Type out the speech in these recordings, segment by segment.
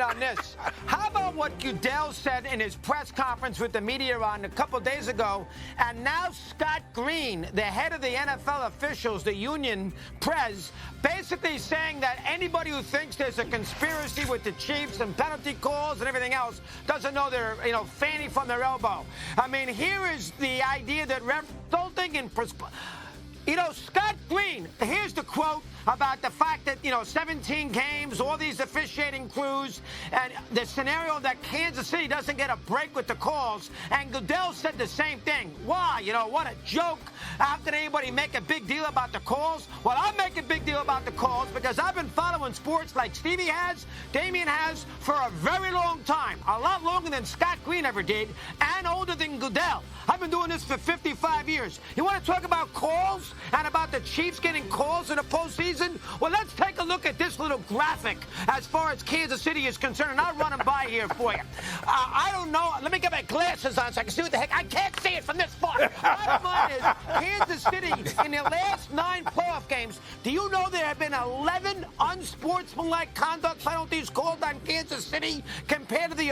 on this. How about what Goodell said in his press conference with the media on a couple days ago? And now Scott Green, the head of the NFL officials, the union pres, basically saying that anybody who thinks there's a conspiracy with the Chiefs and penalty calls and everything else doesn't know they're, fanning from their elbow. I mean, here is the idea that resulting in Scott Green, here's the quote about the fact that, 17 games, all these officiating crews, and the scenario that Kansas City doesn't get a break with the calls. And Goodell said the same thing. Why? What a joke. How can anybody make a big deal about the calls? Well, I make a big deal about the calls because I've been following sports like Stevie has, Damien has, for a very long time. A lot longer than Scott Green ever did, and older than Goodell. I've been doing this for 55 years. You want to talk about calls and about the Chiefs getting calls in the postseason? Well, let's take a look at this little graphic as far as Kansas City is concerned, and I'll run them by here for you. I don't know. Let me get my glasses on so I can see what the heck. I can't see it from this far. Bottom line is, Kansas City, in their last 9 playoff games, do you know there have been 11 unsportsmanlike conduct penalties called on Kansas City compared to the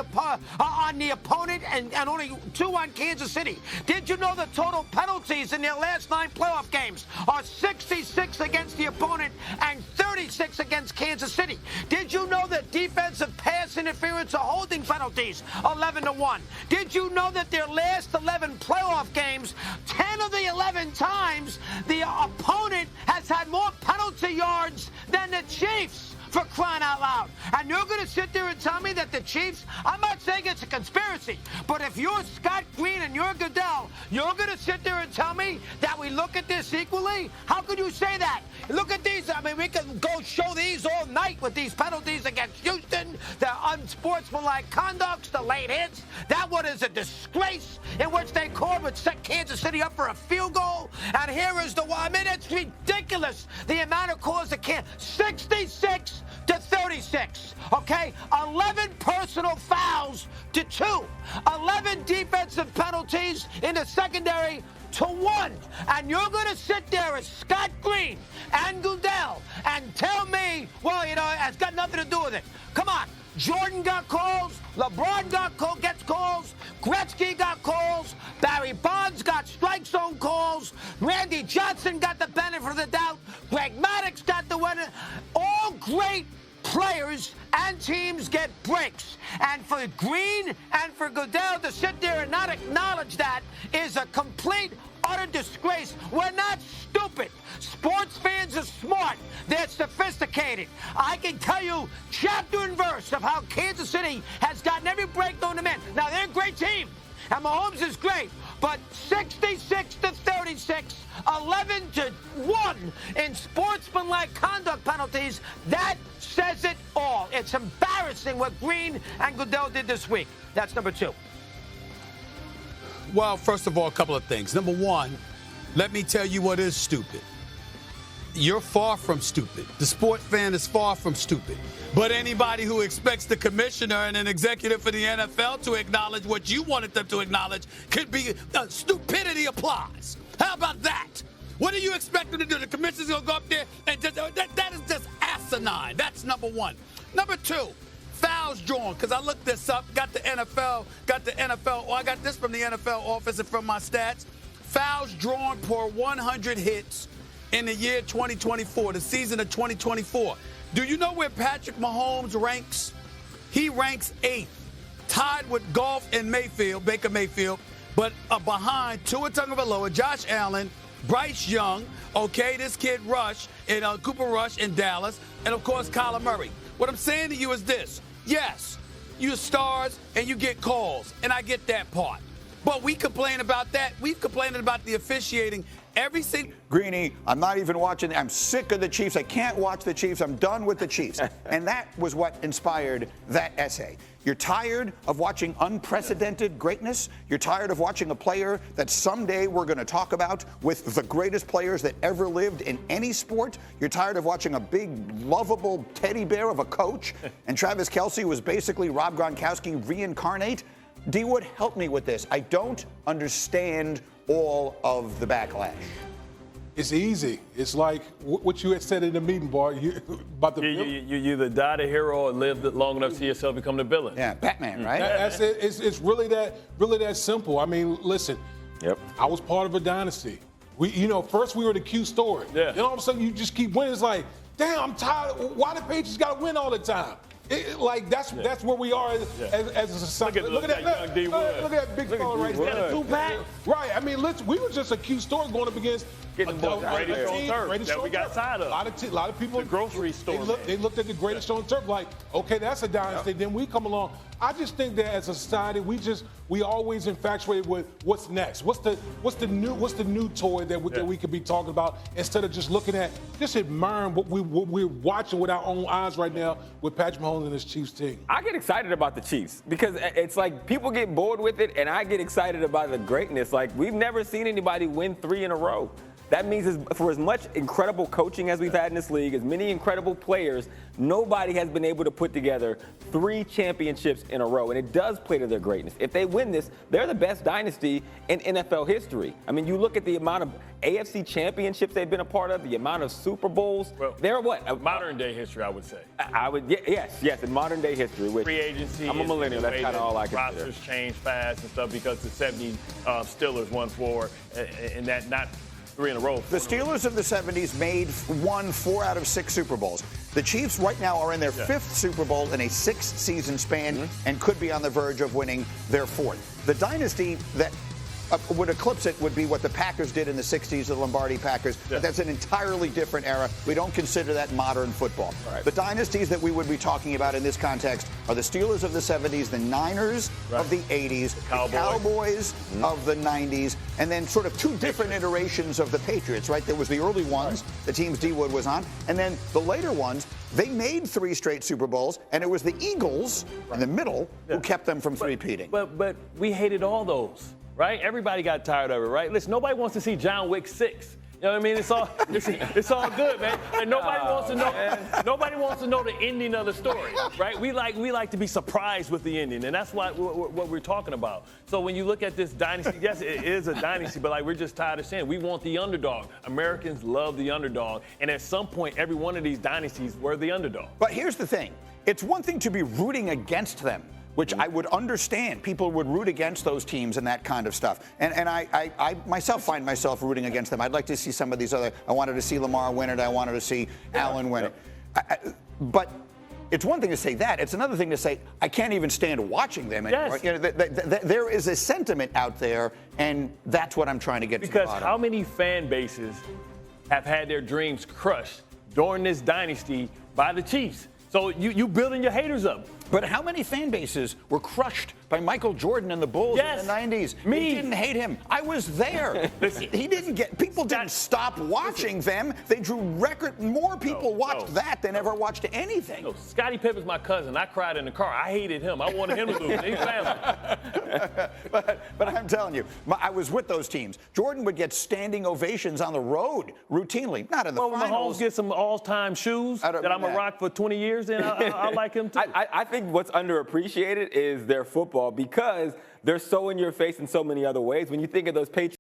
on the opponent, and only 2 on Kansas City? Did you know the total penalties in their last 9 playoff games are 66 against the opponent and 36 against Kansas City? Did you know that defensive pass interference or holding penalties 11-1? Did you know that their last 11 playoff games, 10 of the 11 times, the opponent has had more penalty yards than the Chiefs? For crying out loud. And you're going to sit there and tell me that the Chiefs, I'm not saying it's a conspiracy, but if you're Scott Green and you're Goodell, you're going to sit there and tell me that we look at this equally? How could you say that? Look at these. I mean, we can go show these all night with these penalties against Houston, the unsportsmanlike conducts, the late hits. That one is a disgrace in which they called would set Kansas City up for a field goal. And here is the one. I mean, it's ridiculous, the amount of calls that can't. 66 to 36, okay? 11 personal fouls to 2. 11 defensive penalties in the secondary to 1. And you're going to sit there as Scott Green and Goodell and tell me, well, it has got nothing to do with it. Come on. Jordan got calls. LeBron gets calls. Gretzky got calls. Barry Bonds got strike zone calls. Randy Johnson got the benefit of the doubt. Greg Maddux got the winner. All great players and teams get breaks. And for Green and for Goodell to sit there and not acknowledge that is a complete, utter disgrace. We're not stupid. Sports fans are smart. They're sophisticated. I can tell you chapter and verse of how Kansas City has gotten every break known to man. Now, they're a great team, and Mahomes is great, but 66 to 36, 11 to 1 in sportsmanlike conduct penalties, that says it all. It's embarrassing what Green and Goodell did this week. That's number 2. Well, first of all, a couple of things. Number one, let me tell you what is stupid. You're far from stupid. The sport fan is far from stupid. But anybody who expects the commissioner and an executive for the NFL to acknowledge what you wanted them to acknowledge could be stupidity applies. How about that? What do you expect them to do? The commissioner's going to go up there and just, that is just asinine. That's number 1. Number 2. Fouls drawn, because I looked this up, got the NFL, I got this from the NFL office and from my stats. Fouls drawn per 100 hits in the year 2024, the season of 2024. Do you know where Patrick Mahomes ranks? He ranks 8th, tied with Goff and Baker Mayfield, but behind Tua Tagovailoa, Josh Allen, Bryce Young, okay, this kid Rush, and Cooper Rush in Dallas, and of course Kyler Murray. What I'm saying to you is this. Yes, you're stars and you get calls, and I get that part. But we complain about that. We've complained about the officiating every single. Greeny, I'm not even watching. I'm sick of the Chiefs. I can't watch the Chiefs. I'm done with the Chiefs. And that was what inspired that essay. You're tired of watching unprecedented greatness. You're tired of watching a player that someday we're going to talk about with the greatest players that ever lived in any sport. You're tired of watching a big, lovable teddy bear of a coach. And Travis Kelce was basically Rob Gronkowski reincarnate. D. Wood, help me with this. I don't understand all of the backlash. It's easy. It's like what you had said in the meeting, boy. About the you either die the hero or live long enough to see yourself become the villain. Yeah, Batman, right? That's it. It's really that simple. I mean, listen. Yep. I was part of a dynasty. First we were the Q story. Yeah. Then all of a sudden you just keep winning. It's like, damn, I'm tired. Why the Patriots got to win all the time? That's where we are as a society. Look at that big fella right there. Two-pack. Right. I mean, we were just a Q story going up against getting the greatest on turf that we got tired of. A lot of people. The grocery store. They looked at the greatest on turf like, okay, that's a dynasty. Yep. Then we come along. I just think that as a society, we always infatuated with what's next. What's the new toy that we could be talking about instead of just admiring what we're watching with our own eyes right now with Patrick Mahomes and his Chiefs team. I get excited about the Chiefs because it's like people get bored with it, and I get excited about the greatness. Like, we've never seen anybody win 3 in a row. That means for as much incredible coaching as we've had in this league, as many incredible players, nobody has been able to put together 3 championships in a row. And it does play to their greatness. If they win this, they're the best dynasty in NFL history. I mean, you look at the amount of AFC championships they've been a part of, the amount of Super Bowls. Well, they're what? Modern day history, I would say. Yes, in modern day history. Free agency. I'm a millennial. That's kind of all I consider. Rosters change fast and stuff because the 70 Steelers won 4, and that not 3 in a row. The Steelers of the 70s won 4 out of 6 Super Bowls. The Chiefs right now are in their 5th Super Bowl in a 6-season span and could be on the verge of winning their 4th. The dynasty that would eclipse it would be what the Packers did in the 60s, the Lombardi Packers. But that's an entirely different era. We don't consider that modern football. Right. The dynasties that we would be talking about in this context are the Steelers of the 70s, the Niners of the 80s, the Cowboys of the 90s, and then sort of 2 different iterations of the Patriots, right? There was the early ones, the teams D. Wood was on, and then the later ones, they made 3 straight Super Bowls, and it was the Eagles in the middle who kept them from three-peating. But we hated all those. Right? Everybody got tired of it, right? Listen, nobody wants to see John Wick 6. You know what I mean? It's all good, man. And nobody wants to know. Nobody wants to know the ending of the story, right? We like to be surprised with the ending, and that's what we're talking about. So when you look at this dynasty, yes, it is a dynasty, but like we're just tired of saying we want the underdog. Americans love the underdog, and at some point, every one of these dynasties were the underdog. But here's the thing: it's one thing to be rooting against them, which I would understand. People would root against those teams and that kind of stuff. And I myself find myself rooting against them. I'd like to see some of these other. I wanted to see Lamar win it. I wanted to see Allen win it. But it's one thing to say that. It's another thing to say, I can't even stand watching them anymore. Yes. You know, there is a sentiment out there, and that's what I'm trying to get to the bottom. Because how many fan bases have had their dreams crushed during this dynasty by the Chiefs? So you building your haters up. But how many fan bases were crushed by Michael Jordan and the Bulls in the 90s? Me. He didn't hate him. I was there. He didn't get. People didn't stop watching them. They drew more people watched that than ever watched anything. No, Scottie Pippen's my cousin. I cried in the car. I hated him. I wanted him to lose. He's family. But I'm telling you, I was with those teams. Jordan would get standing ovations on the road routinely, not in the finals. Mahomes get some all-time shoes that I'm going to rock for 20 years, then I like him too. I think what's underappreciated is their football because they're so in your face in so many other ways. When you think of those Patriots